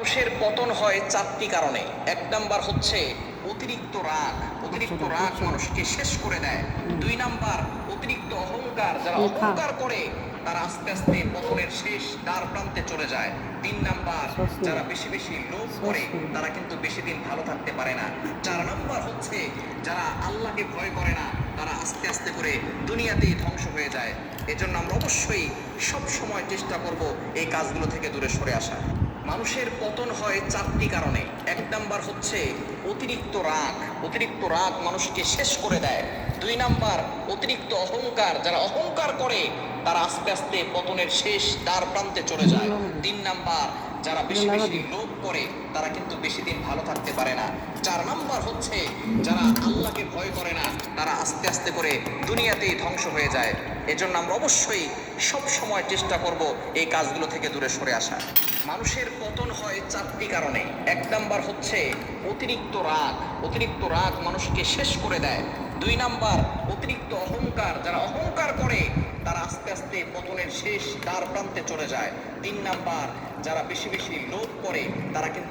মানুষের পতন হয় চারটি কারণে। এক নাম্বার হচ্ছে অতিরিক্ত রাগ। অতিরিক্ত রাগ মানুষকে শেষ করে দেয়। দুই নাম্বার অতিরিক্ত অহংকার। যারা অহংকার করে তারা আস্তে আস্তে পতনের শেষ দ্বার প্রান্তে চলে যায়। তিন নাম্বার যারা বেশি বেশি লোভ করে তারা কিন্তু বেশি দিন ভালো থাকতে পারে না। চার নাম্বার হচ্ছে যারা আল্লাহকে ভয় করে না তারা আস্তে আস্তে করে দুনিয়াতেই ধ্বংস হয়ে যায়। এজন্য আমরা অবশ্যই সব সময় চেষ্টা করব এই কাজগুলো থেকে দূরে সরে আসা। মানুষের পতন হয় চারটি কারণে। এক নাম্বার হচ্ছে অতিরিক্ত রাগ। অতিরিক্ত রাগ মানুষকে শেষ করে দেয়। দুই নাম্বার অতিরিক্ত অহংকার। যারা অহংকার করে তারা আস্তে আস্তে পতনের শেষ দ্বার প্রান্তে চলে যায়। তিন নাম্বার যারা বেশি বেশি লোভ করে তারা কিন্তু বেশি দিন ভালো থাকতে পারে না। চার নাম্বার হচ্ছে যারা আল্লাহকে ভয় করে না তারা আস্তে আস্তে করে দুনিয়াতেই ধ্বংস হয়ে যায়। এজন্য আমরা অবশ্যই সব সময় চেষ্টা করব এই কাজগুলো থেকে দূরে সরে আসা। মানুষের পতন হয় চারটি কারণে। এক নাম্বার হচ্ছে অতিরিক্ত রাগ। অতিরিক্ত রাগ মানুষকে শেষ করে দেয়। দুই নাম্বার অতিরিক্ত অহংকার। যারা অহংকার করে তারা আস্তে আস্তে পতনের শেষ দ্বার প্রান্তে চলে যায়। তিন নাম্বার যারা বেশি বেশি লোভ করে তারা কিন্তু